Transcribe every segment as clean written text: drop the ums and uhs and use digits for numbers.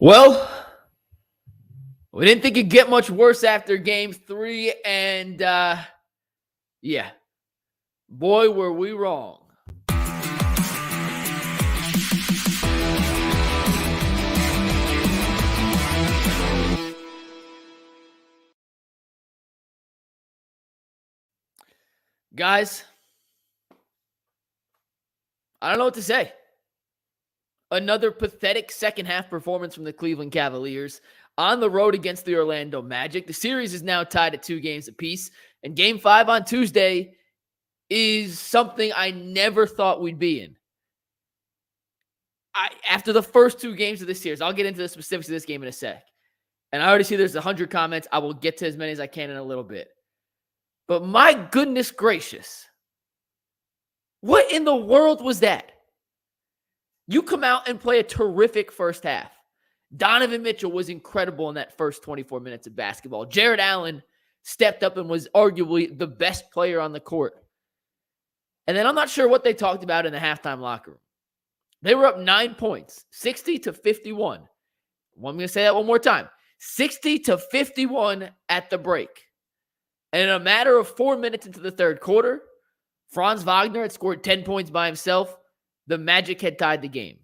Well, we didn't think it'd get much worse after game 3, and yeah, boy, were we wrong. Guys, I don't know what to say. Another pathetic second-half performance from the Cleveland Cavaliers on the road against the Orlando Magic. The series is now tied at 2 games apiece, and Game 5 on Tuesday is something I never thought we'd be in. After the first 2 games of this series, I'll get into the specifics of this game in a sec, and I already see there's 100 comments. I will get to as many as I can in a little bit. But my goodness gracious, what in the world was that? You come out and play a terrific first half. Donovan Mitchell was incredible in that first 24 minutes of basketball. Jarrett Allen stepped up and was arguably the best player on the court. And then I'm not sure what they talked about in the halftime locker room. They were up 9 points, 60-51. I'm going to say that one more time. 60-51 at the break. And in a matter of 4 minutes into the third quarter, Franz Wagner had scored 10 points by himself. The Magic had tied the game.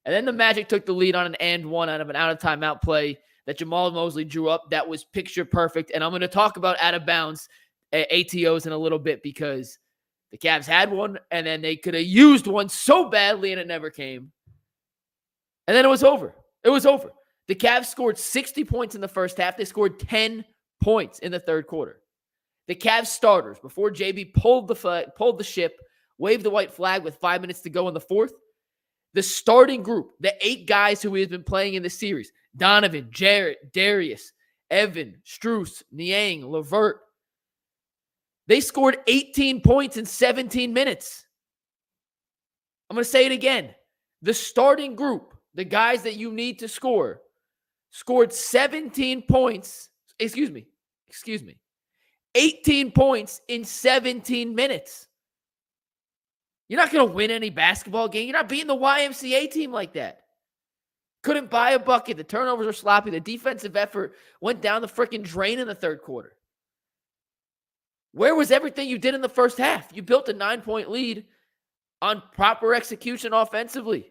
And then the Magic took the lead on an and one out of an out-of-timeout play that Jamal Mosley drew up that was picture perfect. And I'm going to talk about out-of-bounds ATOs in a little bit because the Cavs had one, and then they could have used one so badly, and it never came. And then it was over. It was over. The Cavs scored 60 points in the first half. They scored 10 points in the third quarter. The Cavs starters, before JB pulled the ship, waved the white flag with 5 minutes to go in the fourth. The starting group, the 8 guys who he has been playing in the series, Donovan, Jarrett, Darius, Evan, Strus, Niang, LeVert, they scored 18 points in 17 minutes. I'm going to say it again. The starting group, the guys that you need to score, scored 17 points. Excuse me. 18 points in 17 minutes. You're not going to win any basketball game. You're not beating the YMCA team like that. Couldn't buy a bucket. The turnovers were sloppy. The defensive effort went down the freaking drain in the third quarter. Where was everything you did in the first half? You built a 9-point lead on proper execution offensively.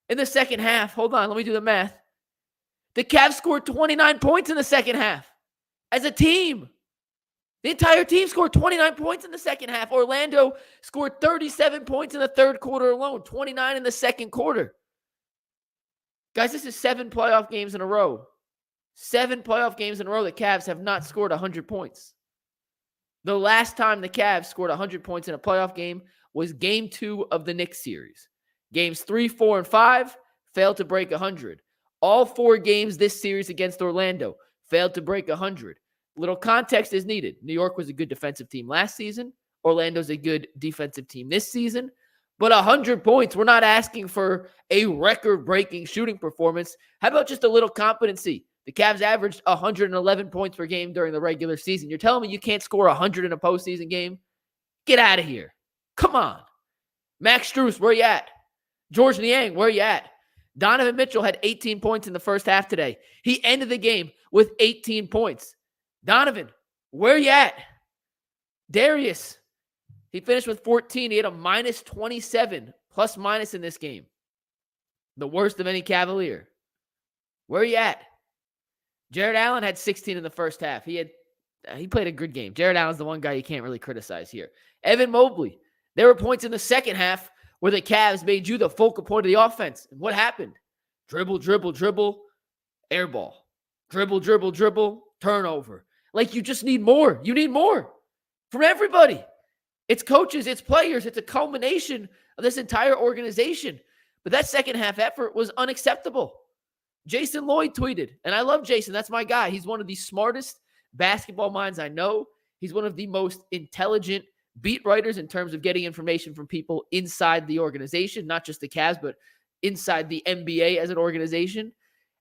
In the second half, hold on, let me do the math. The Cavs scored 29 points in the second half as a team. The entire team scored 29 points in the second half. Orlando scored 37 points in the third quarter alone, 29 in the second quarter. Guys, this is 7 playoff games in a row. 7 playoff games in a row the Cavs have not scored 100 points. The last time the Cavs scored 100 points in a playoff game was Game 2 of the Knicks series. Games 3, 4, and 5 failed to break 100. All 4 games this series against Orlando failed to break 100. Little context is needed. New York was a good defensive team last season. Orlando's a good defensive team this season. But 100 points, we're not asking for a record-breaking shooting performance. How about just a little competency? The Cavs averaged 111 points per game during the regular season. You're telling me you can't score 100 in a postseason game? Get out of here. Come on. Max Strus, where you at? George Niang, where you at? Donovan Mitchell had 18 points in the first half today. He ended the game with 18 points. Donovan, where you at? Darius, he finished with 14. He had a minus 27 plus minus in this game. The worst of any Cavalier. Where you at? Jarrett Allen had 16 in the first half. He played a good game. Jarrett Allen's the one guy you can't really criticize here. Evan Mobley, there were points in the second half where the Cavs made you the focal point of the offense. And what happened? Dribble, air ball. Dribble, turnover. Like, you just need more. You need more from everybody. It's coaches, it's players, it's a culmination of this entire organization. But that second half effort was unacceptable. Jason Lloyd tweeted, and I love Jason. That's my guy. He's one of the smartest basketball minds I know. He's one of the most intelligent beat writers in terms of getting information from people inside the organization, not just the Cavs, but inside the NBA as an organization.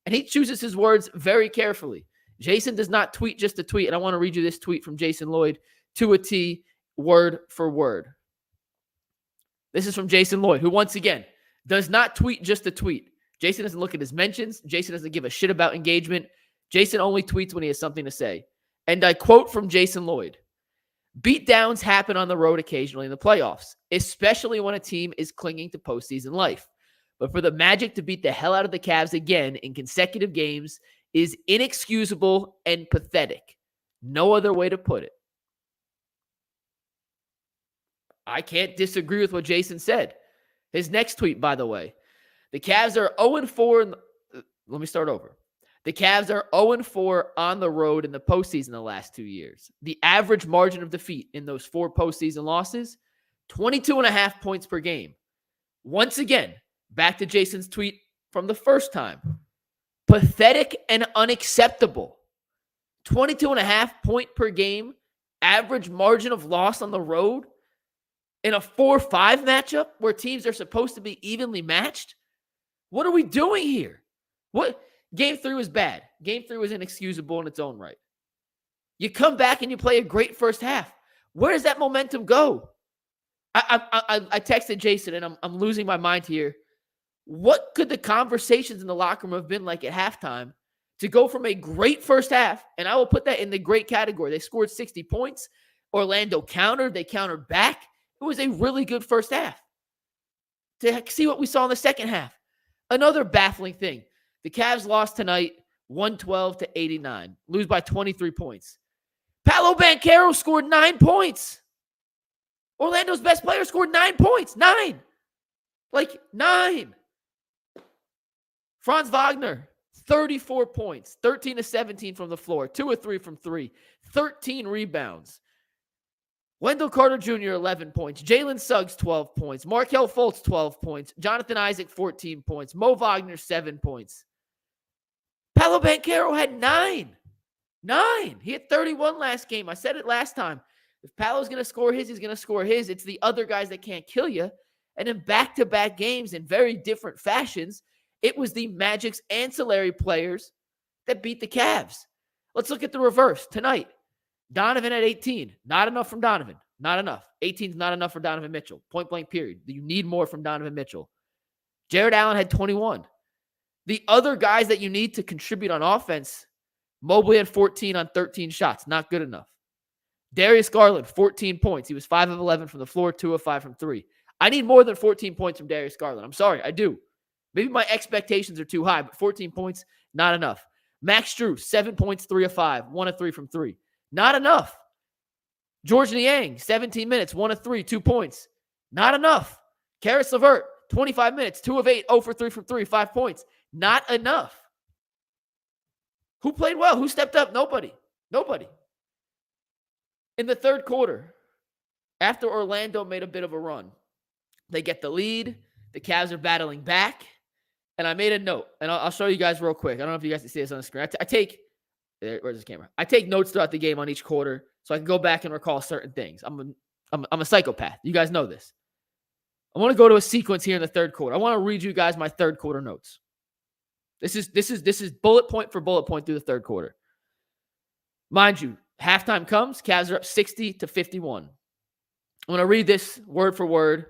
And he chooses his words very carefully. Jason does not tweet just to tweet, and I want to read you this tweet from Jason Lloyd to a T, word for word. This is from Jason Lloyd, who once again does not tweet just to tweet. Jason doesn't look at his mentions. Jason doesn't give a shit about engagement. Jason only tweets when he has something to say. And I quote from Jason Lloyd, "Beatdowns happen on the road occasionally in the playoffs, especially when a team is clinging to postseason life. But for the Magic to beat the hell out of the Cavs again in consecutive games is inexcusable and pathetic. No other way to put it." I can't disagree with what Jason said. His next tweet, by the way, the Cavs are 0-4. Let me start over. The Cavs are 0-4 on the road in the postseason the last 2 years. The average margin of defeat in those 4 postseason losses, 22.5 points per game. Once again, back to Jason's tweet from the first time. Pathetic and unacceptable. 22.5 point per game average margin of loss on the road in a 4-5 matchup where teams are supposed to be evenly matched? What are we doing here? What? Game 3 was bad. Game 3 was inexcusable in its own right. You come back and you play a great first half. Where does that momentum go? I texted Jason, and I'm losing my mind here. What could the conversations in the locker room have been like at halftime to go from a great first half, and I will put that in the great category. They scored 60 points. Orlando countered. They countered back. It was a really good first half. To see what we saw in the second half. Another baffling thing. The Cavs lost tonight 112-89. Lose by 23 points. Paolo Banchero scored 9 points. Orlando's best player scored 9 points. 9. 9. Franz Wagner, 34 points. 13-17 from the floor. 2 of 3 from 3. 13 rebounds. Wendell Carter Jr., 11 points. Jalen Suggs, 12 points. Markelle Fultz, 12 points. Jonathan Isaac, 14 points. Mo Wagner, 7 points. Paolo Banchero had 9. 9. He had 31 last game. I said it last time. If Paolo's going to score his, he's going to score his. It's the other guys that can't kill you. And in back-to-back games in very different fashions, it was the Magic's ancillary players that beat the Cavs. Let's look at the reverse tonight. Donovan at 18. Not enough from Donovan. Not enough. 18 is not enough for Donovan Mitchell. Point blank period. You need more from Donovan Mitchell. Jarrett Allen had 21. The other guys that you need to contribute on offense, Mobley had 14 on 13 shots. Not good enough. Darius Garland, 14 points. He was 5 of 11 from the floor, 2 of 5 from 3. I need more than 14 points from Darius Garland. I'm sorry, I do. Maybe my expectations are too high, but 14 points, not enough. Max Strus, 7 points, 3 of 5, 1 of 3 from 3. Not enough. George Niang, 17 minutes, 1 of 3, 2 points. Not enough. Karis LeVert, 25 minutes, 2 of 8, 0 for 3 from 3, 5 points. Not enough. Who played well? Who stepped up? Nobody. Nobody. In the third quarter, after Orlando made a bit of a run, they get the lead. The Cavs are battling back. And I made a note, and I'll show you guys real quick. I don't know if you guys can see this on the screen. Where's this camera? I take notes throughout the game on each quarter so I can go back and recall certain things. I'm a psychopath. You guys know this. I want to go to a sequence here in the third quarter. I want to read you guys my third quarter notes. This is bullet point for bullet point through the third quarter. Mind you, halftime comes. Cavs are up 60-51. I'm going to read this word for word.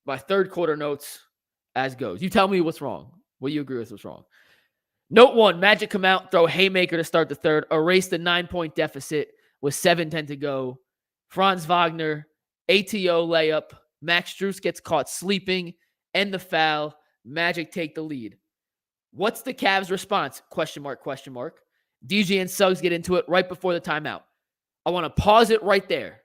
My third quarter notes as goes. You tell me what's wrong. What you agree with what's wrong. Note 1, Magic come out, throw a haymaker to start the third, erase the 9-point deficit with 7:10 to go. Franz Wagner, ATO layup. Max Strus gets caught sleeping, end the foul. Magic take the lead. What's the Cavs' response? Question mark, question mark. DJ and Suggs get into it right before the timeout. I want to pause it right there.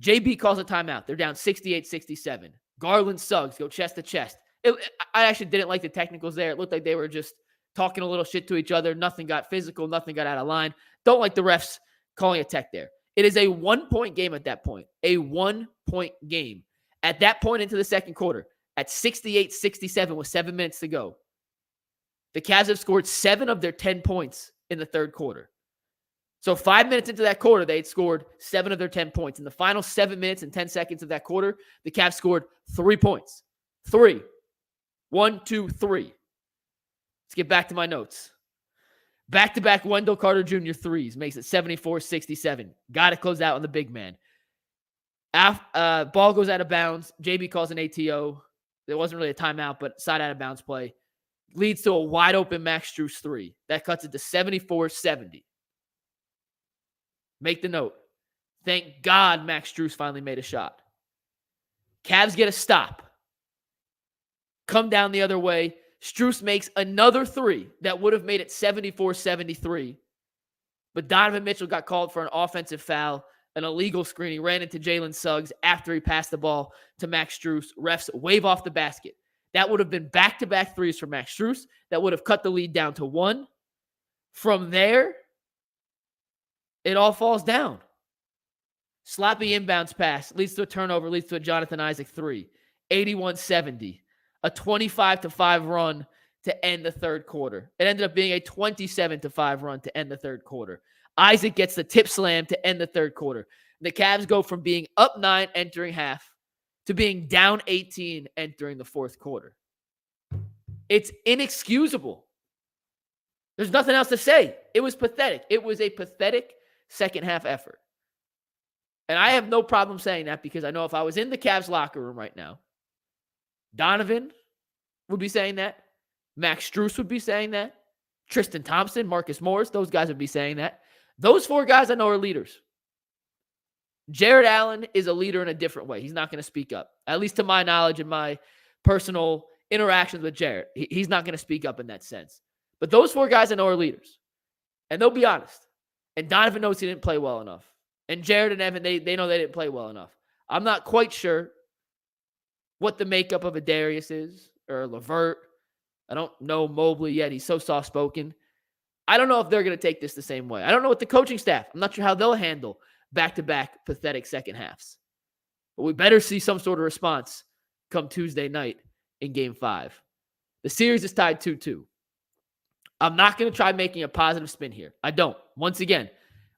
JB calls a timeout. They're down 68-67. Garland, Suggs go chest to chest. I actually didn't like the technicals there. It looked like they were just talking a little shit to each other. Nothing got physical. Nothing got out of line. Don't like the refs calling a tech there. It is a 1-point game at that point. A 1-point game. At that point into the second quarter, at 68-67 with 7 minutes to go, the Cavs have scored 7 of their 10 points in the third quarter. So 5 minutes into that quarter, they had scored 7 of their 10 points. In the final 7 minutes and 10 seconds of that quarter, the Cavs scored 3 points. 3. 1, 2, 3. Let's get back to my notes. Back-to-back Wendell Carter Jr. threes makes it 74-67. Got to close out on the big man. Ball goes out of bounds. JB calls an ATO. There wasn't really a timeout, but side out of bounds play leads to a wide open Max Strus 3. That cuts it to 74-70. Make the note. Thank God Max Strus finally made a shot. Cavs get a stop. Come down the other way. Strus makes another 3 that would have made it 74-73. But Donovan Mitchell got called for an offensive foul, an illegal screen. He ran into Jalen Suggs after he passed the ball to Max Strus. Refs wave off the basket. That would have been back-to-back 3s for Max Strus. That would have cut the lead down to 1. From there, it all falls down. Sloppy inbounds pass leads to a turnover, leads to a Jonathan Isaac 3. 81-70. A 25-5 run to end the third quarter. It ended up being a 27-5 run to end the third quarter. Isaac gets the tip slam to end the third quarter. The Cavs go from being up 9 entering half to being down 18 entering the fourth quarter. It's inexcusable. There's nothing else to say. It was pathetic. It was a pathetic second half effort. And I have no problem saying that because I know if I was in the Cavs locker room right now, Donovan would be saying that. Max Strus would be saying that. Tristan Thompson, Marcus Morris, those guys would be saying that. Those 4 guys I know are leaders. Jarrett Allen is a leader in a different way. He's not going to speak up. At least to my knowledge and my personal interactions with Jarrett. He's not going to speak up in that sense. But those 4 guys I know are leaders. And they'll be honest. And Donovan knows he didn't play well enough. And Jarrett and Evan, they know they didn't play well enough. I'm not quite sure what the makeup of a Darius is or LeVert. I don't know Mobley yet. He's so soft-spoken. I don't know if they're going to take this the same way. I don't know what the coaching staff. I'm not sure how they'll handle back-to-back pathetic second halves. But we better see some sort of response come Tuesday night in Game 5. The series is tied 2-2. I'm not going to try making a positive spin here. I don't. Once again,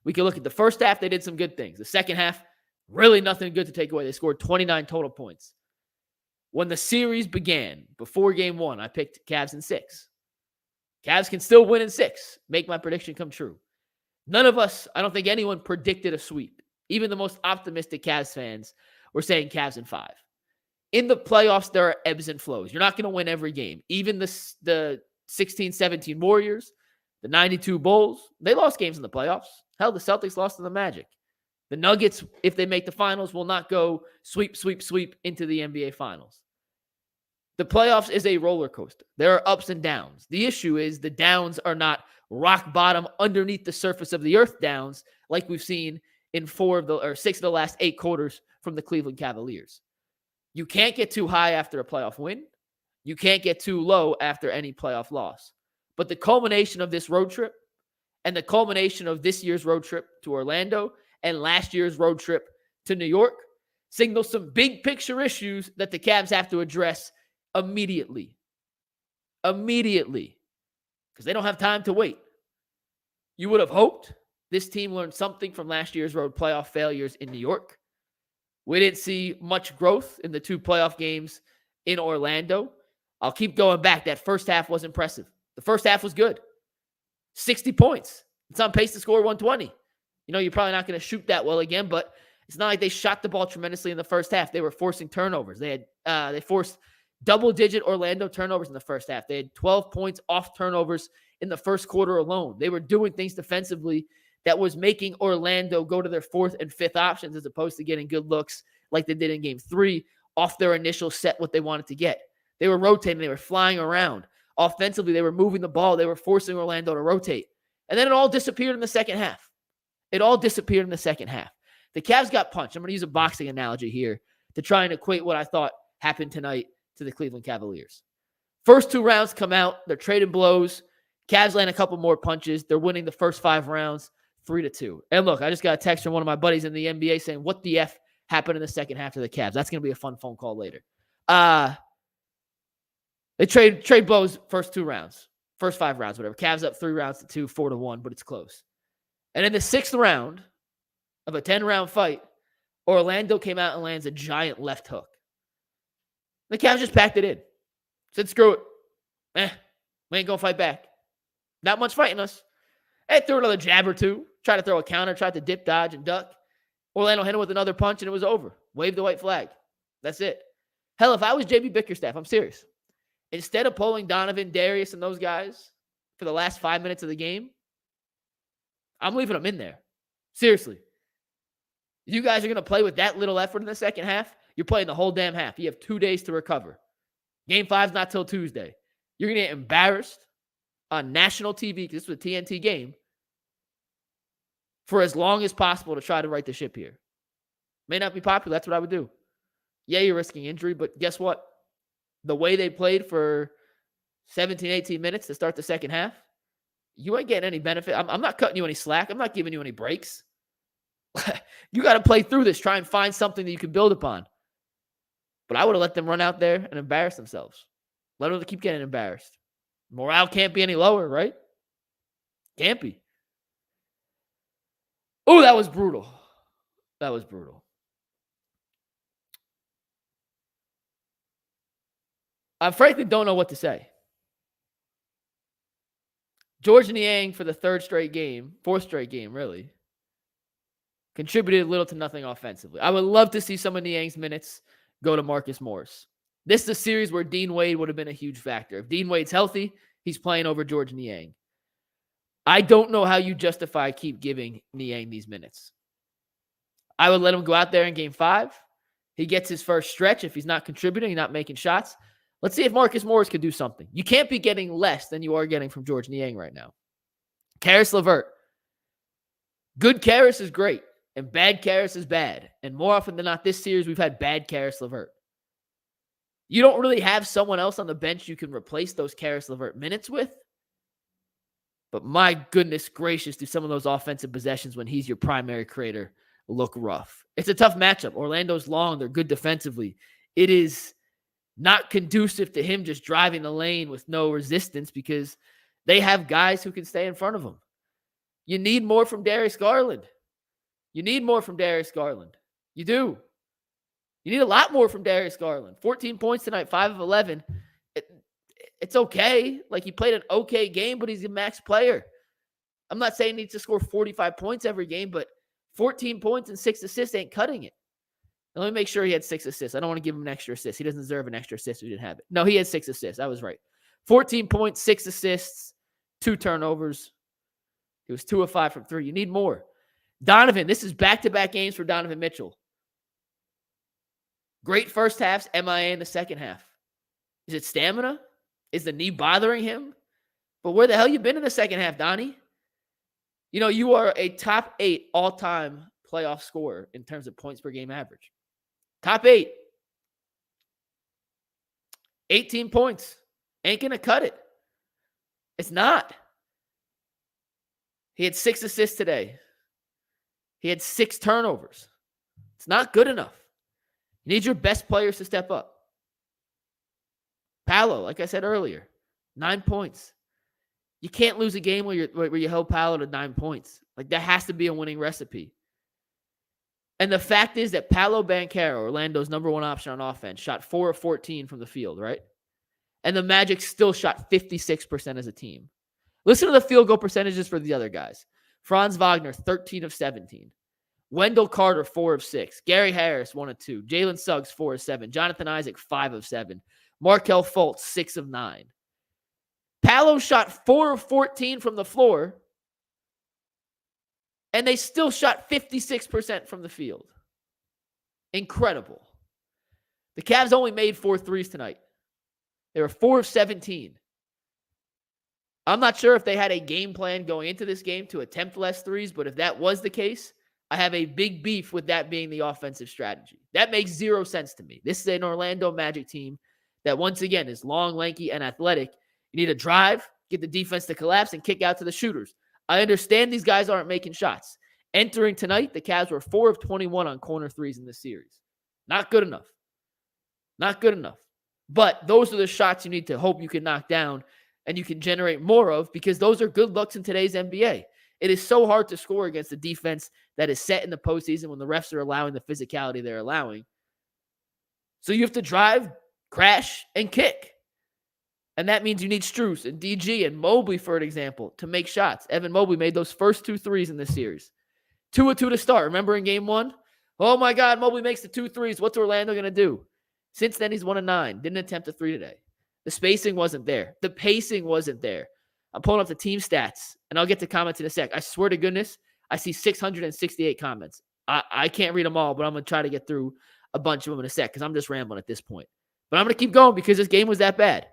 we can look at the first half. They did some good things. The second half, really nothing good to take away. They scored 29 total points. When the series began, before Game 1, I picked Cavs in 6. Cavs can still win in 6. Make my prediction come true. None of us, I don't think anyone predicted a sweep. Even the most optimistic Cavs fans were saying Cavs in 5. In the playoffs, there are ebbs and flows. You're not going to win every game. Even the 16-17 Warriors, the 92 Bulls, they lost games in the playoffs. Hell, the Celtics lost to the Magic. The Nuggets, if they make the finals, will not go sweep into the NBA Finals. The playoffs is a roller coaster. There are ups and downs. The issue is the downs are not rock bottom underneath the surface of the earth downs like we've seen in 6 of the last 8 quarters from the Cleveland Cavaliers. You can't get too high after a playoff win. You can't get too low after any playoff loss. But the culmination of this road trip and the culmination of this year's road trip to Orlando and last year's road trip to New York signals some big picture issues that the Cavs have to address immediately. Because they don't have time to wait. You would have hoped this team learned something from last year's road playoff failures in New York. We didn't see much growth in the 2 playoff games in Orlando. I'll keep going back. That first half was impressive. The first half was good. 60 points. It's on pace to score 120. You know, you're probably not going to shoot that well again, but it's not like they shot the ball tremendously in the first half. They were forcing turnovers. They forced double-digit Orlando turnovers in the first half. They had 12 points off turnovers in the first quarter alone. They were doing things defensively that was making Orlando go to their 4th and 5th options as opposed to getting good looks like they did in Game 3 off their initial set, what they wanted to get. They were rotating. They were flying around. Offensively, they were moving the ball. They were forcing Orlando to rotate. And then it all disappeared in the second half. The Cavs got punched. I'm going to use a boxing analogy here to try and equate what I thought happened tonight to the Cleveland Cavaliers. First 2 rounds come out. They're trading blows. Cavs land a couple more punches. They're winning the first 5 rounds 3-2. And look, I just got a text from one of my buddies in the NBA saying, what the F happened in the second half to the Cavs? That's going to be a fun phone call later. They trade blows first 2 rounds. First 5 rounds, whatever. Cavs up 3 rounds to 2, 4-1, but it's close. And in the 6th round of a 10-round fight, Orlando came out and lands a giant left hook. The Cavs just packed it in. Said, screw it. We ain't going to fight back. Not much fighting us. They threw another jab or 2. Tried to throw a counter. Tried to dip, dodge, and duck. Orlando hit him with another punch, and it was over. Waved the white flag. That's it. Hell, if I was JB Bickerstaff, I'm serious. Instead of pulling Donovan, Darius, and those guys for the last 5 minutes of the game, I'm leaving them in there. Seriously. You guys are going to play with that little effort in the second half. You're playing the whole damn half. You have 2 days to recover. Game 5's not till Tuesday. You're going to get embarrassed on national TV, because this was a TNT game, for as long as possible to try to right the ship here. May not be popular. That's what I would do. Yeah, you're risking injury, but guess what? The way they played for 17, 18 minutes to start the second half, you ain't getting any benefit. I'm not cutting you any slack. I'm not giving you any breaks. You got to play through this. Try and find something that you can build upon. But I would have let them run out there and embarrass themselves. Let them keep getting embarrassed. Morale can't be any lower, right? Can't be. Oh, that was brutal. That was brutal. I frankly don't know what to say. George Niang for the fourth straight game, really, contributed little to nothing offensively. I would love to see some of Niang's minutes go to Marcus Morris. This is a series where Dean Wade would have been a huge factor. If Dean Wade's healthy, he's playing over George Niang. I don't know how you justify keep giving Niang these minutes. I would let him go out there in game 5. He gets his first stretch. If he's not contributing, not making shots, let's see if Marcus Morris could do something. You can't be getting less than you are getting from George Niang right now. Karis LeVert. Good Karis is great, and bad Karis is bad. And more often than not, this series, we've had bad Karis LeVert. You don't really have someone else on the bench you can replace those Karis LeVert minutes with. But my goodness gracious, do some of those offensive possessions when he's your primary creator look rough. It's a tough matchup. Orlando's long. They're good defensively. It is not conducive to him just driving the lane with no resistance because they have guys who can stay in front of him. You need more from Darius Garland. You need more from Darius Garland. You do. You need a lot more from Darius Garland. 14 points tonight, 5 of 11. It's okay. Like, he played an okay game, but he's a max player. I'm not saying he needs to score 45 points every game, but 14 points and 6 assists ain't cutting it. Now, let me make sure he had 6 assists. I don't want to give him an extra assist. He doesn't deserve an extra assist if he didn't have it. No, he had 6 assists. I was right. 14 points, 6 assists, 2 turnovers. He was 2 of 5 from 3. You need more. Donovan, this is back-to-back games for Donovan Mitchell. Great first halves, MIA in the second half. Is it stamina? Is the knee bothering him? But where the hell you been in the second half, Donnie? You know, you are a top 8 all-time playoff scorer in terms of points per game average. Top 8. 18 points. Ain't going to cut it. It's not. He had 6 assists today. He had 6 turnovers. It's not good enough. You need your best players to step up. Paolo, like I said earlier, 9 points. You can't lose a game where you held Paolo to 9 points. Like, that has to be a winning recipe. And the fact is that Paolo Banchero, Orlando's number 1 option on offense, shot 4 of 14 from the field, right? And the Magic still shot 56% as a team. Listen to the field goal percentages for the other guys. Franz Wagner, 13 of 17. Wendell Carter, 4 of 6. Gary Harris, 1 of 2. Jalen Suggs, 4 of 7. Jonathan Isaac, 5 of 7. Markelle Fultz, 6 of 9. Paolo shot 4 of 14 from the floor, and they still shot 56% from the field. Incredible. The Cavs only made 4 threes tonight. They were 4 of 17. I'm not sure if they had a game plan going into this game to attempt less threes, but if that was the case, I have a big beef with that being the offensive strategy. That makes 0 sense to me. This is an Orlando Magic team that, once again, is long, lanky, and athletic. You need to drive, get the defense to collapse, and kick out to the shooters. I understand these guys aren't making shots. Entering tonight, the Cavs were 4 of 21 on corner threes in this series. Not good enough. Not good enough. But those are the shots you need to hope you can knock down and you can generate more of, because those are good looks in today's NBA. It is so hard to score against a defense that is set in the postseason when the refs are allowing the physicality they're allowing. So you have to drive, crash, and kick. And that means you need Strus and DG and Mobley, for an example, to make shots. Evan Mobley made those first 2 threes in this series. 2 of 2 to start. Remember in game 1? Oh my God, Mobley makes the 2 threes. What's Orlando going to do? Since then, he's 1-9. Didn't attempt a 3 today. The spacing wasn't there. The pacing wasn't there. I'm pulling up the team stats, and I'll get to comments in a sec. I swear to goodness, I see 668 comments. I can't read them all, but I'm going to try to get through a bunch of them in a sec because I'm just rambling at this point. But I'm going to keep going because this game was that bad.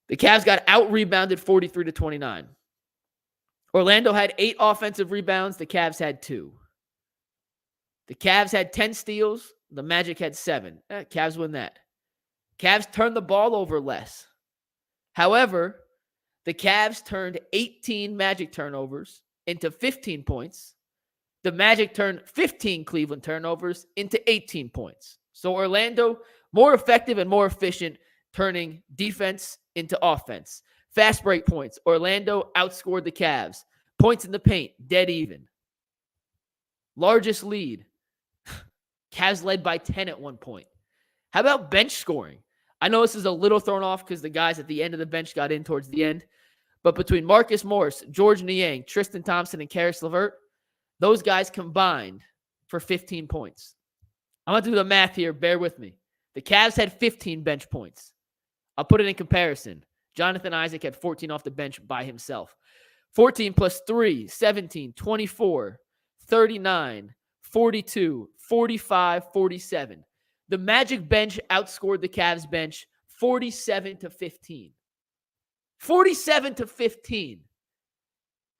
The Cavs got out-rebounded 43-29. Orlando had 8 offensive rebounds. The Cavs had 2. The Cavs had 10 steals. The Magic had 7. Cavs win that. Cavs turned the ball over less. However, the Cavs turned 18 Magic turnovers into 15 points. The Magic turned 15 Cleveland turnovers into 18 points. So Orlando, more effective and more efficient, turning defense into offense. Fast break points. Orlando outscored the Cavs. Points in the paint, dead even. Largest lead. Cavs led by 10 at one point. How about bench scoring? I know this is a little thrown off because the guys at the end of the bench got in towards the end. But between Marcus Morris, George Niang, Tristan Thompson, and Karis LeVert, those guys combined for 15 points. I'm going to do the math here. Bear with me. The Cavs had 15 bench points. I'll put it in comparison. Jonathan Isaac had 14 off the bench by himself. 14 plus 3, 17, 24, 39, 42, 45, 47. The Magic bench outscored the Cavs bench 47-15. 47-15.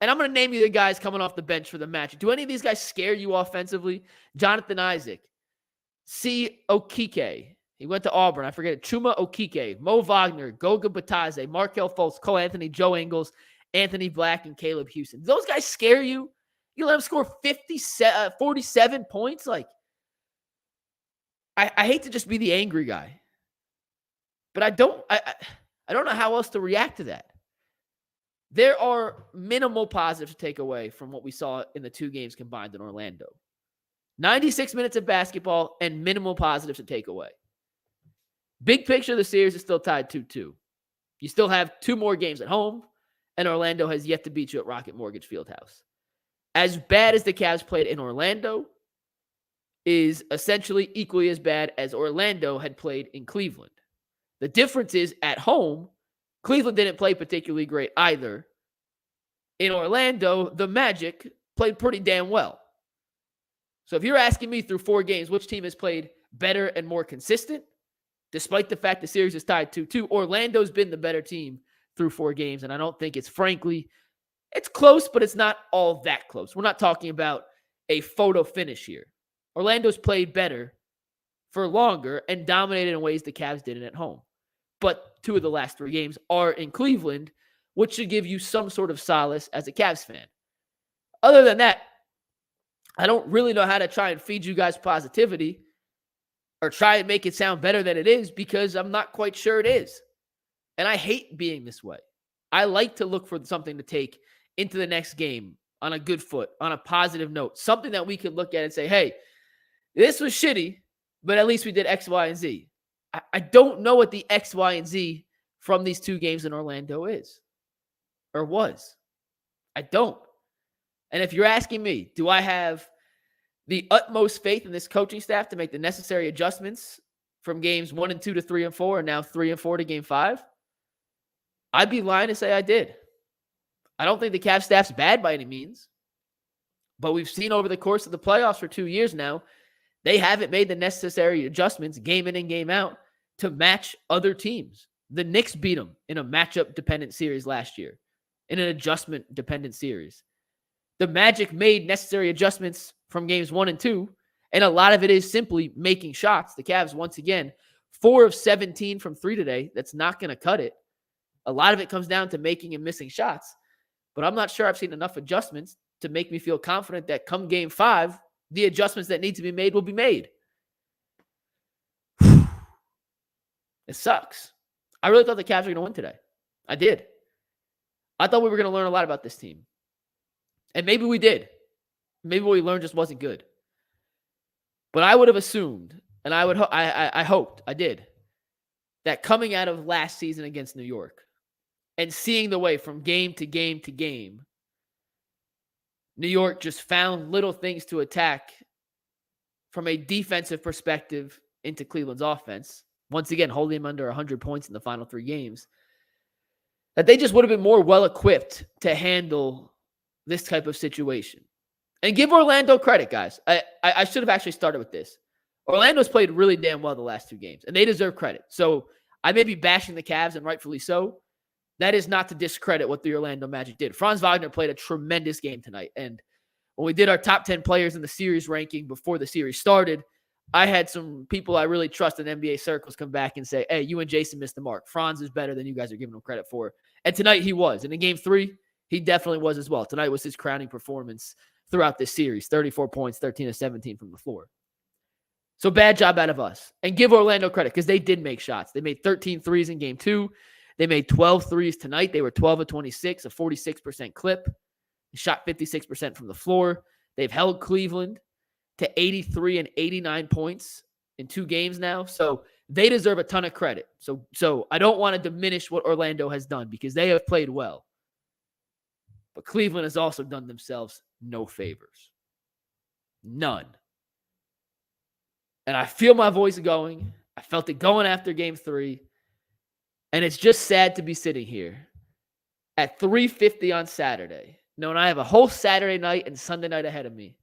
And I'm going to name you the guys coming off the bench for the Magic. Do any of these guys scare you offensively? Jonathan Isaac, C. Okike. He went to Auburn. I forget it. Chuma Okike, Mo Wagner, Goga Bataze, Markelle Fultz, Cole Anthony, Joe Ingles, Anthony Black, and Caleb Houston. Do those guys scare you? You let them score 47 points? Like, I hate to just be the angry guy, but I don't know how else to react to that. There are minimal positives to take away from what we saw in the 2 games combined in Orlando. 96 minutes of basketball and minimal positives to take away. Big picture, the series is still tied 2-2. You still have 2 more games at home, and Orlando has yet to beat you at Rocket Mortgage Fieldhouse. As bad as the Cavs played in Orlando is essentially equally as bad as Orlando had played in Cleveland. The difference is at home, Cleveland didn't play particularly great either. In Orlando, the Magic played pretty damn well. So if you're asking me through 4 games, which team has played better and more consistent, despite the fact the series is tied 2-2, Orlando's been the better team through 4 games. And I don't think it's close, but it's not all that close. We're not talking about a photo finish here. Orlando's played better for longer and dominated in ways the Cavs didn't at home. But 2 of the last 3 games are in Cleveland, which should give you some sort of solace as a Cavs fan. Other than that, I don't really know how to try and feed you guys positivity or try and make it sound better than it is because I'm not quite sure it is. And I hate being this way. I like to look for something to take into the next game on a good foot, on a positive note, something that we could look at and say, hey, this was shitty, but at least we did X, Y, and Z. I don't know what the X, Y, and Z from these 2 games in Orlando is or was. I don't. And if you're asking me, do I have the utmost faith in this coaching staff to make the necessary adjustments from games 1 and 2 to 3 and 4 and now 3 and 4 to game 5? I'd be lying to say I did. I don't think the Cavs staff's bad by any means, but we've seen over the course of the playoffs for 2 years now, they haven't made the necessary adjustments game in and game out to match other teams. The Knicks beat them in a matchup-dependent series last year, in an adjustment-dependent series. The Magic made necessary adjustments from games 1 and 2, and a lot of it is simply making shots. The Cavs, once again, 4 of 17 from 3 today. That's not going to cut it. A lot of it comes down to making and missing shots, but I'm not sure I've seen enough adjustments to make me feel confident that come game 5, the adjustments that need to be made will be made. It sucks. I really thought the Cavs were going to win today. I did. I thought we were going to learn a lot about this team. And maybe we did. Maybe what we learned just wasn't good. But I would have assumed, and I hoped, I did, that coming out of last season against New York and seeing the way from game to game to game, New York just found little things to attack from a defensive perspective into Cleveland's offense, once again holding them under 100 points in the final 3 games, that they just would have been more well-equipped to handle this type of situation. And give Orlando credit, guys. I should have actually started with this. Orlando's played really damn well the last 2 games, and they deserve credit. So I may be bashing the Cavs, and rightfully so. That is not to discredit what the Orlando Magic did. Franz Wagner played a tremendous game tonight. And when we did our top 10 players in the series ranking before the series started, I had some people I really trust in NBA circles come back and say, hey, you and Jason missed the mark. Franz is better than you guys are giving him credit for. And tonight he was. And in game 3, he definitely was as well. Tonight was his crowning performance throughout this series. 34 points, 13 of 17 from the floor. So bad job out of us. And give Orlando credit because they did make shots. They made 13 threes in game 2. They made 12 threes tonight. They were 12 of 26, a 46% clip. They shot 56% from the floor. They've held Cleveland to 83 and 89 points in 2 games now. So they deserve a ton of credit. So I don't want to diminish what Orlando has done because they have played well. But Cleveland has also done themselves no favors. None. And I feel my voice going. I felt it going after game 3. And it's just sad to be sitting here at 3:50 on Saturday, knowing I have a whole Saturday night and Sunday night ahead of me.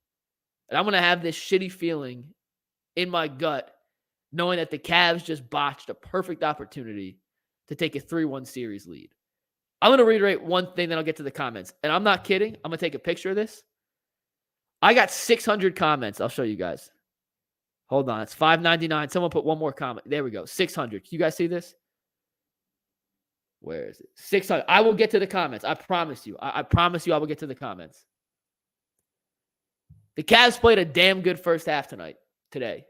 And I'm going to have this shitty feeling in my gut, knowing that the Cavs just botched a perfect opportunity to take a 3-1 series lead. I'm going to reiterate one thing, then I'll get to the comments. And I'm not kidding. I'm going to take a picture of this. I got 600 comments. I'll show you guys. Hold on. It's $5.99. Someone put one more comment. There we go. 600. Can you guys see this? Where is it? 600. I will get to the comments. I promise you. I promise you I will get to the comments. The Cavs played a damn good first half today.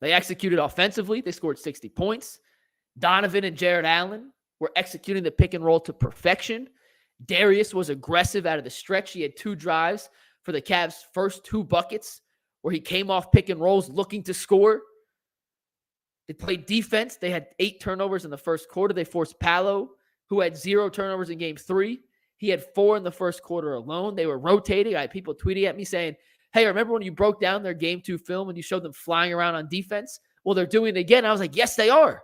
They executed offensively. They scored 60 points. Donovan and Jarrett Allen were executing the pick and roll to perfection. Darius was aggressive out of the stretch. He had 2 drives for the Cavs' first 2 buckets where he came off pick and rolls looking to score. They played defense. They had 8 turnovers in the first quarter. They forced Paolo, who had 0 turnovers in game 3. He had 4 in the first quarter alone. They were rotating. I had people tweeting at me saying, hey, remember when you broke down their game 2 film and you showed them flying around on defense? Well, they're doing it again. I was like, yes, they are.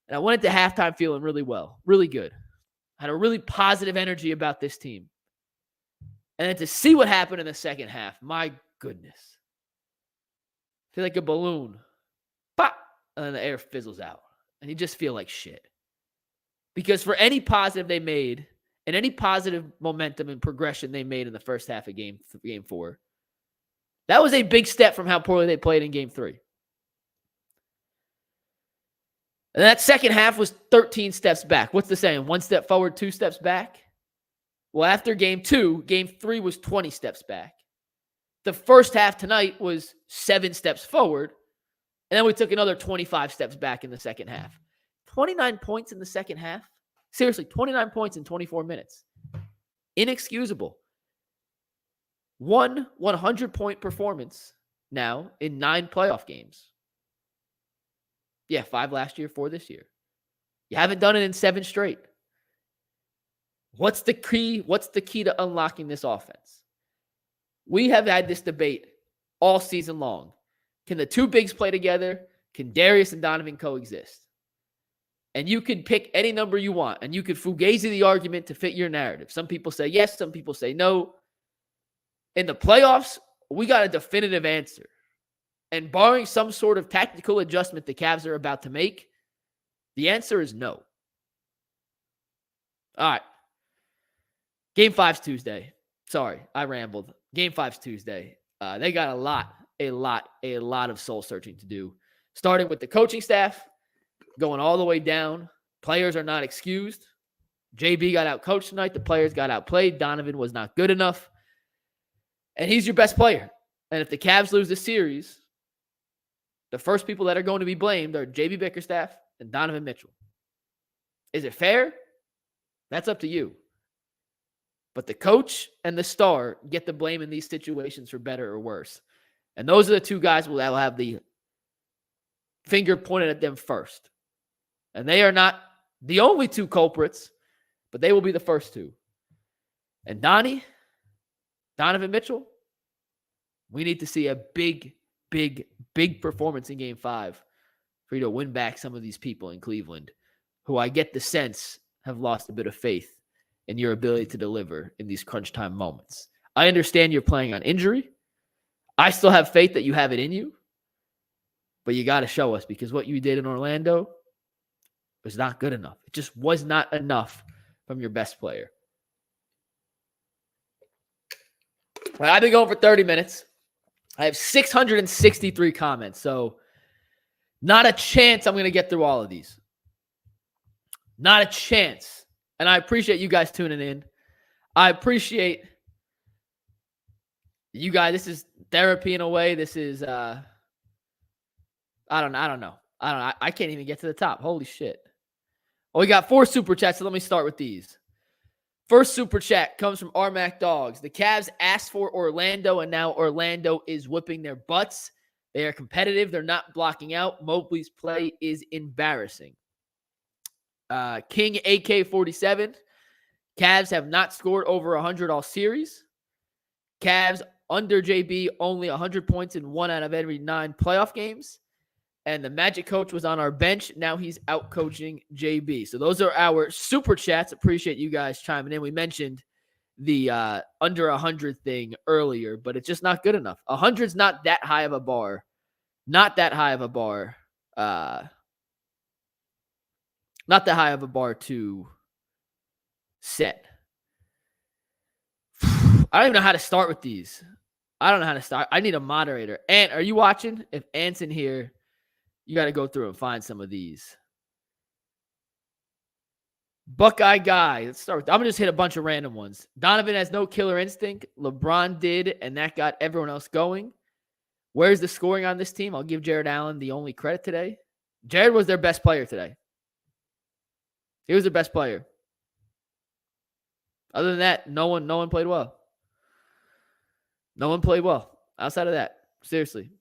And I went into halftime feeling really well, really good. I had a really positive energy about this team. And then to see what happened in the second half, my goodness. I feel like a balloon. Pop! And then the air fizzles out. And you just feel like shit. Because for any positive they made, and any positive momentum and progression they made in the first half of game 4, that was a big step from how poorly they played in game 3. And that second half was 13 steps back. What's the saying? 1 step forward, 2 steps back? Well, after game 2, game 3 was 20 steps back. The first half tonight was 7 steps forward. And then we took another 25 steps back in the second half. 29 points in the second half. Seriously, 29 points in 24 minutes. Inexcusable. 1 100-point performance now in 9 playoff games. Yeah, 5 last year, 4 this year. You haven't done it in 7 straight. What's the key? What's the key to unlocking this offense? We have had this debate all season long. Can the 2 bigs play together? Can Darius and Donovan coexist? And you can pick any number you want, and you could fugazi the argument to fit your narrative. Some people say yes, some people say no. In the playoffs, we got a definitive answer. And barring some sort of tactical adjustment the Cavs are about to make, the answer is no. All right. Game 5's Tuesday. Sorry, I rambled. Game 5's Tuesday. They got a lot of soul searching to do. Starting with the coaching staff, going all the way down. Players are not excused. JB got outcoached tonight. The players got outplayed. Donovan was not good enough. And he's your best player. And if the Cavs lose the series, the first people that are going to be blamed are JB Bickerstaff and Donovan Mitchell. Is it fair? That's up to you. But the coach and the star get the blame in these situations for better or worse. And those are the 2 guys that will have the finger pointed at them first. And they are not the only 2 culprits, but they will be the first 2. And Donovan Mitchell, we need to see a big big, big performance in Game 5 for you to win back some of these people in Cleveland who I get the sense have lost a bit of faith in your ability to deliver in these crunch time moments. I understand you're playing on injury. I still have faith that you have it in you, but you got to show us, because what you did in Orlando was not good enough. It just was not enough from your best player. Well, I've been going for 30 minutes. I have 663 comments, so not a chance I'm going to get through all of these. Not a chance. And I appreciate you guys tuning in. I appreciate you guys. This is therapy in a way. This is, I don't know. I can't even get to the top. Holy shit. Well, we got 4 super chats, so let me start with these. First super chat comes from Armac Dogs. The Cavs asked for Orlando, and now Orlando is whipping their butts. They are competitive. They're not blocking out. Mobley's play is embarrassing. King AK-47. Cavs have not scored over 100 all series. Cavs under JB, only 100 points in 1 out of every 9 playoff games. And the Magic coach was on our bench. Now he's out coaching JB. So those are our super chats. Appreciate you guys chiming in. We mentioned the under 100 thing earlier, but it's just not good enough. 100's not that high of a bar. Not that high of a bar. Not that high of a bar to set. I don't even know how to start with these. I don't know how to start. I need a moderator. Ant, are you watching? If Ant's in here, you got to go through and find some of these. Buckeye guy. Let's start with, I'm going to just hit a bunch of random ones. Donovan has no killer instinct. LeBron did, and that got everyone else going. Where's the scoring on this team? I'll give Jarrett Allen the only credit today. Jarrett was their best player today. He was their best player. Other than that, no one played well. No one played well. Outside of that, seriously.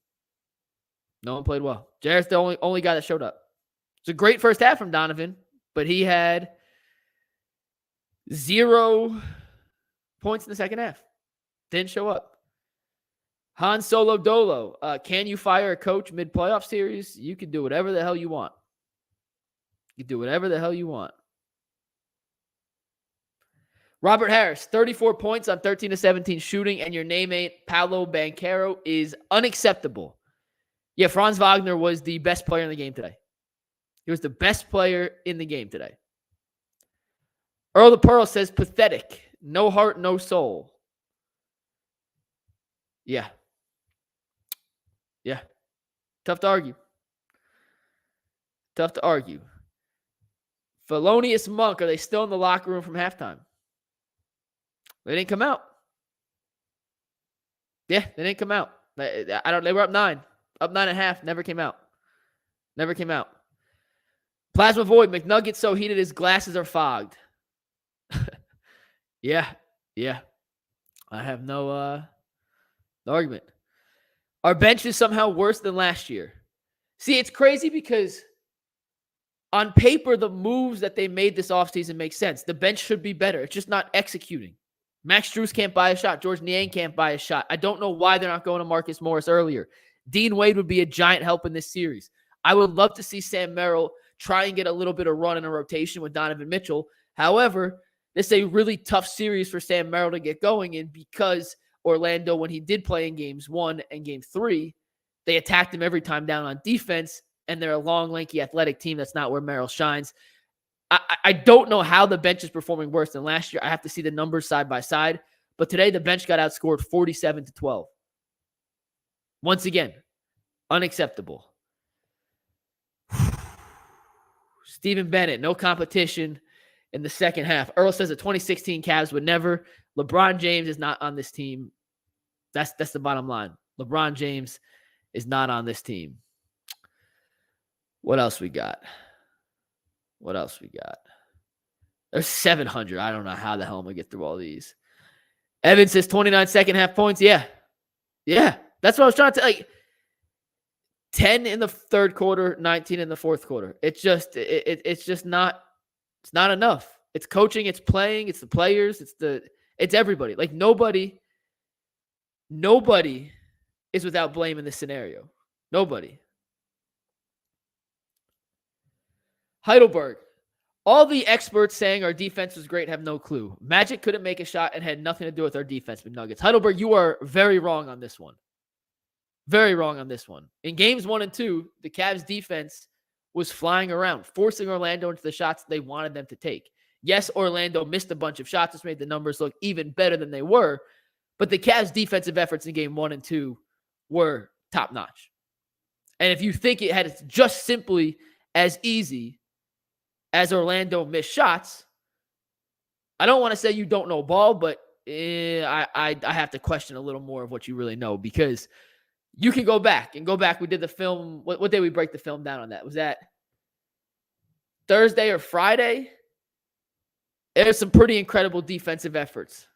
No one played well. Jarrett's the only guy that showed up. It's a great first half from Donovan, but he had 0 points in the second half. Didn't show up. Han Solo Dolo. Can you fire a coach mid-playoff series? You can do whatever the hell you want. You can do whatever the hell you want. Robert Harris, 34 points on 13 to 17 shooting, and your name ain't Paolo Banchero is unacceptable. Yeah, Franz Wagner was the best player in the game today. He was the best player in the game today. Earl the Pearl says, pathetic. No heart, no soul. Yeah. Yeah. Tough to argue. Tough to argue. Felonious Monk, are they still in the locker room from halftime? They didn't come out. Yeah, they didn't come out. They were up 9. Up 9.5. Never came out. Never came out. Plasma Void. McNugget's so heated his glasses are fogged. Yeah. I have no argument. Our bench is somehow worse than last year. See, it's crazy because on paper, the moves that they made this offseason make sense. The bench should be better. It's just not executing. Max Strus can't buy a shot. George Niang can't buy a shot. I don't know why they're not going to Marcus Morris earlier. Dean Wade would be a giant help in this series. I would love to see Sam Merrill try and get a little bit of run in a rotation with Donovan Mitchell. However, this is a really tough series for Sam Merrill to get going in because Orlando, when he did play in games 1 and game 3, they attacked him every time down on defense, and they're a long, lanky, athletic team. That's not where Merrill shines. I don't know how the bench is performing worse than last year. I have to see the numbers side by side. But today, the bench got outscored 47-12. Once again, unacceptable. Stephen Bennett, no competition in the second half. Earl says the 2016 Cavs would never. LeBron James is not on this team. That's the bottom line. LeBron James is not on this team. What else we got? There's 700. I don't know how the hell I'm going to get through all these. Evan says 29 second half points. Yeah. That's what I was trying to tell. 10 in the third quarter, 19 in the fourth quarter. It's just not, it's not enough. It's coaching, it's playing, it's the players, it's everybody. Nobody is without blame in this scenario. Nobody. Heidelberg. All the experts saying our defense was great have no clue. Magic couldn't make a shot and had nothing to do with our defense, McNuggets. Heidelberg, you are very wrong on this one. Very wrong on this one. In games 1 and 2, the Cavs defense was flying around, forcing Orlando into the shots they wanted them to take. Yes, Orlando missed a bunch of shots, which made the numbers look even better than they were, but the Cavs' defensive efforts in game 1 and 2 were top-notch. And if you think it had just simply as easy as Orlando missed shots, I don't want to say you don't know ball, but I have to question a little more of what you really know, because you can go back. We did the film. What day we break the film down on that? Was that Thursday or Friday? There's some pretty incredible defensive efforts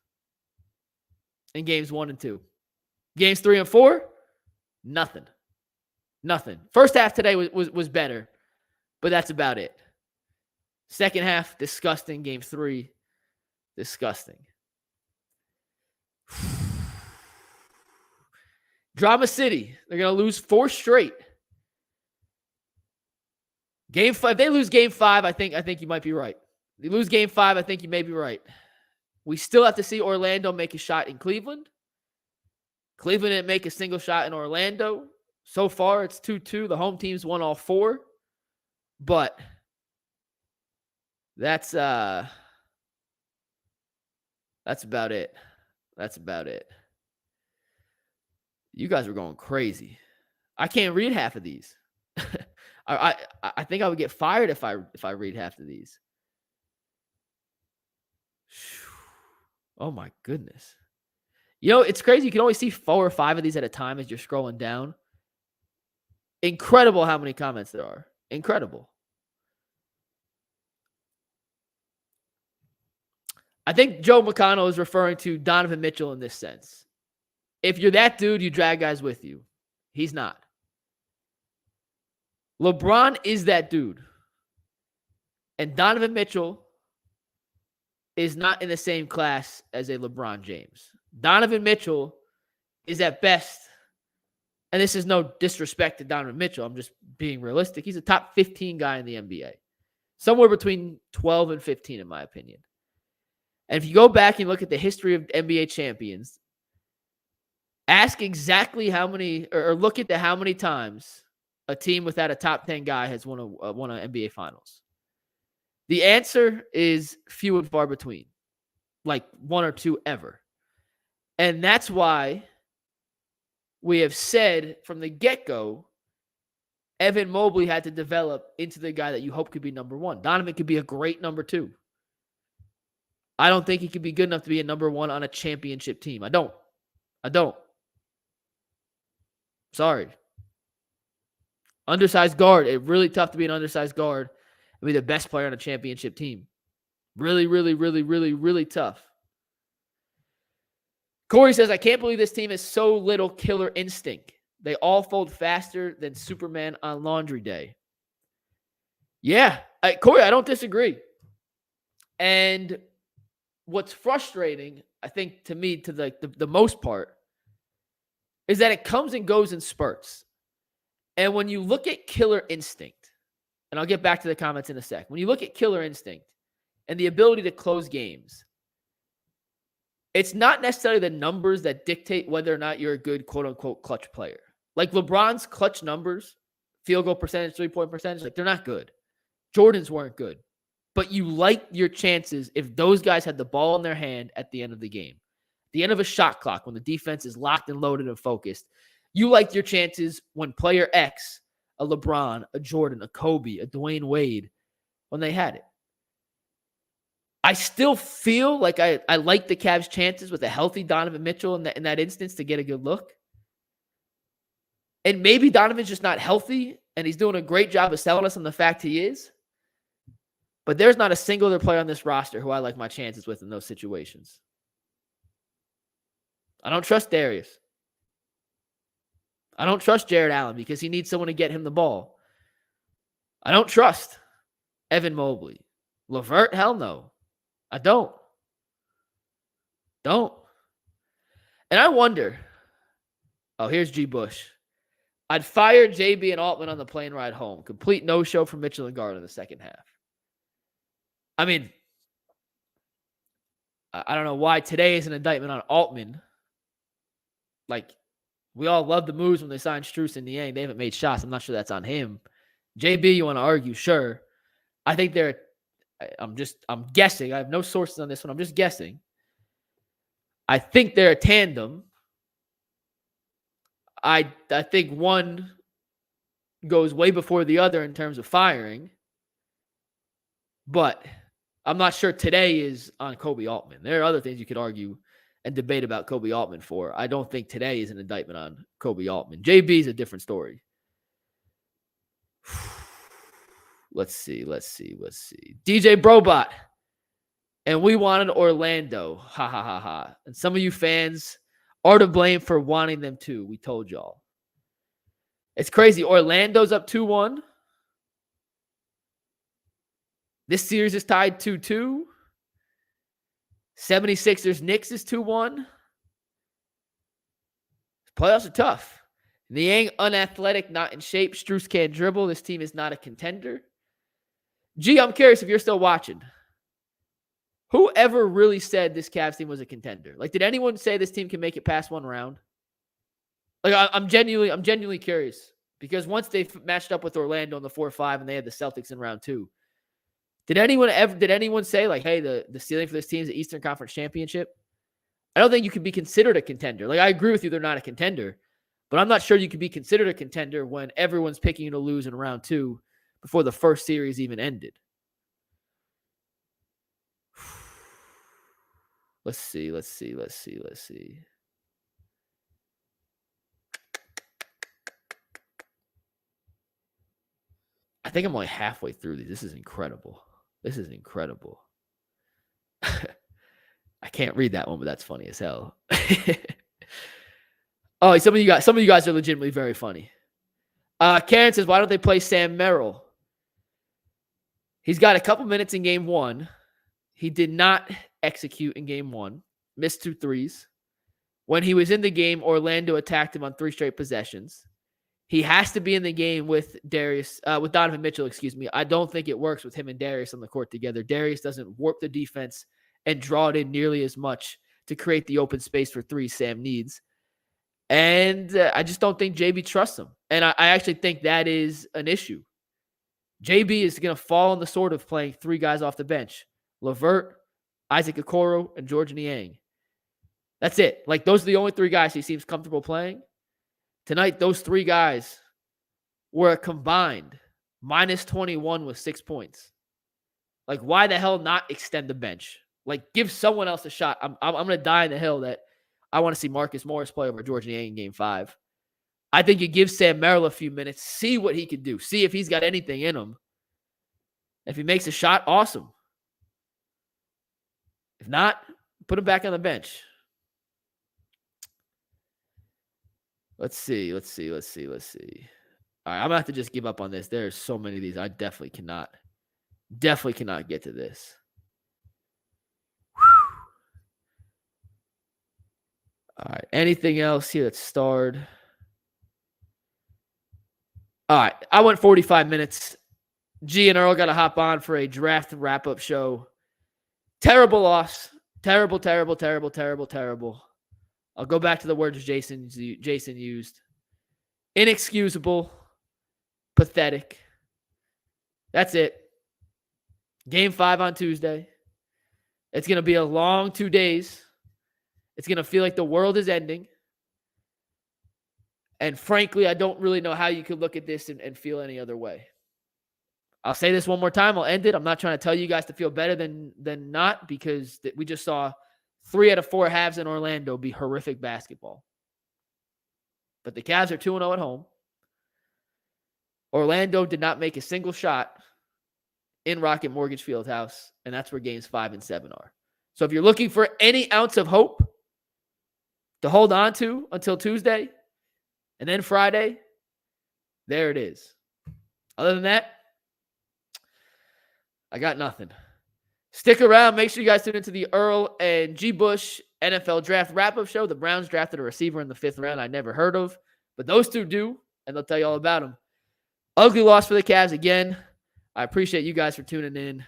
in games 1 and 2. Games 3 and 4, nothing. First half today was better, but that's about it. Second half, disgusting. Game 3, disgusting. Drama City, they're going to lose 4 straight. Game 5, if they lose game 5, I think you might be right. If they lose game 5, I think you may be right. We still have to see Orlando make a shot in Cleveland. Cleveland didn't make a single shot in Orlando. So far, it's 2-2. The home team's won all 4. But that's about it. That's about it. You guys are going crazy. I can't read half of these. I think I would get fired if I read half of these. Oh my goodness. You know, it's crazy. You can only see 4 or 5 of these at a time as you're scrolling down. Incredible how many comments there are. Incredible. I think Joe McConnell is referring to Donovan Mitchell in this sense. If you're that dude, you drag guys with you. He's not. LeBron is that dude. And Donovan Mitchell is not in the same class as a LeBron James. Donovan Mitchell is at best, and this is no disrespect to Donovan Mitchell, I'm just being realistic, he's a top 15 guy in the NBA. Somewhere between 12 and 15, in my opinion. And if you go back and look at the history of NBA champions, ask exactly how many, or look at how many times a team without a top 10 guy has won an NBA Finals. The answer is few and far between, like 1 or 2 ever. And that's why we have said from the get-go, Evan Mobley had to develop into the guy that you hope could be number 1. Donovan could be a great number 2. I don't think he could be good enough to be a number 1 on a championship team. I don't. Sorry. Undersized guard. It's really tough to be an undersized guard and be the best player on a championship team. Really, really, really, really, really tough. Corey says, I can't believe this team has so little killer instinct. They all fold faster than Superman on laundry day. Yeah. Corey, I don't disagree. And what's frustrating, I think, to me, to the most part, is that it comes and goes in spurts. And when you look at killer instinct, and I'll get back to the comments in a sec. When you look at killer instinct and the ability to close games, it's not necessarily the numbers that dictate whether or not you're a good quote-unquote clutch player. Like LeBron's clutch numbers, field goal percentage, three-point percentage, like they're not good. Jordan's weren't good. But you like your chances if those guys had the ball in their hand at the end of the game. At the end of a shot clock, when the defense is locked and loaded and focused, you liked your chances when player X, a LeBron, a Jordan, a Kobe, a Dwayne Wade, when they had it. I still feel like I like the Cavs' chances with a healthy Donovan Mitchell in that instance to get a good look. And maybe Donovan's just not healthy, and he's doing a great job of selling us on the fact he is. But there's not a single other player on this roster who I like my chances with in those situations. I don't trust Darius. I don't trust Jarrett Allen because he needs someone to get him the ball. I don't trust Evan Mobley. LeVert, hell no. I don't. And I wonder, Oh, here's G. Bush. I'd fire JB and Altman on the plane ride home. Complete no-show from Mitchell and Garland in the second half. I mean, I don't know why today is an indictment on Altman. Like, we all love the moves when they signed Strus and Niang. They haven't made shots. I'm not sure that's on him. JB, you want to argue? Sure. I think I'm guessing. I have no sources on this one. I'm just guessing. I think they're a tandem. I think one goes way before the other in terms of firing. But I'm not sure today is on Kobe Altman. There are other things you could argue and debate about Kobe Altman for. I don't think today is an indictment on Kobe Altman. JB is a different story. Let's see. DJ Brobot. And we wanted Orlando. Ha, ha, ha, ha. And some of you fans are to blame for wanting them too. We told y'all. It's crazy. Orlando's up 2-1. This series is tied 2-2. 76ers Knicks is 2-1. Playoffs are tough. Niang unathletic, not in shape. Strus can't dribble. This team is not a contender. Gee, I'm curious if you're still watching. Who ever really said this Cavs team was a contender? Like, did anyone say this team can make it past one round? Like, I'm genuinely curious because once they matched up with Orlando in the 4-5 and they had the Celtics in round 2, did anyone say like, hey, the ceiling for this team is the Eastern Conference Championship? I don't think you can be considered a contender. Like, I agree with you, they're not a contender, but I'm not sure you can be considered a contender when everyone's picking you to lose in round 2 before the first series even ended. Let's see. I think I'm only halfway through these. This is incredible. I can't read that one, but that's funny as hell. Oh, some of you guys are legitimately very funny. Karen says, why don't they play Sam Merrill? He's got a couple minutes in game 1. He did not execute in game 1. Missed 2 threes. When he was in the game, Orlando attacked him on 3 straight possessions. He has to be in the game with Donovan Mitchell, I don't think it works with him and Darius on the court together. Darius doesn't warp the defense and draw it in nearly as much to create the open space for 3 Sam needs. And I just don't think JB trusts him. And I actually think that is an issue. JB is going to fall on the sword of playing 3 guys off the bench. LeVert, Isaac Okoro, and George Niang. That's it. Like, those are the only 3 guys he seems comfortable playing. Tonight, those 3 guys were combined minus 21 with 6 points. Like, why the hell not extend the bench? Like, give someone else a shot. I'm going to die in the hill that I want to see Marcus Morris play over George Niang in game 5. I think you give Sam Merrill a few minutes, see what he can do, see if he's got anything in him. If he makes a shot, awesome. If not, put him back on the bench. Let's see. All right, I'm going to have to just give up on this. There's so many of these. I definitely cannot get to this. All right, anything else here that's starred? All right, I went 45 minutes. G and Earl got to hop on for a draft wrap-up show. Terrible loss. Terrible. I'll go back to the words Jason used. Inexcusable. Pathetic. That's it. Game 5 on Tuesday. It's going to be a long 2 days. It's going to feel like the world is ending. And frankly, I don't really know how you could look at this and feel any other way. I'll say this one more time. I'll end it. I'm not trying to tell you guys to feel better than not, because we just saw 3 out of 4 halves in Orlando be horrific basketball. But the Cavs are 2-0 at home. Orlando did not make a single shot in Rocket Mortgage Fieldhouse, and that's where games 5 and 7 are. So if you're looking for any ounce of hope to hold on to until Tuesday and then Friday, there it is. Other than that, I got nothing. Stick around. Make sure you guys tune into the Earl and G. Bush NFL draft wrap-up show. The Browns drafted a receiver in the 5th round I never heard of, but those two do, and they'll tell you all about them. Ugly loss for the Cavs again. I appreciate you guys for tuning in.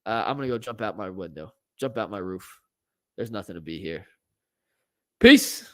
I'm going to go jump out my window, jump out my roof. There's nothing to be here. Peace.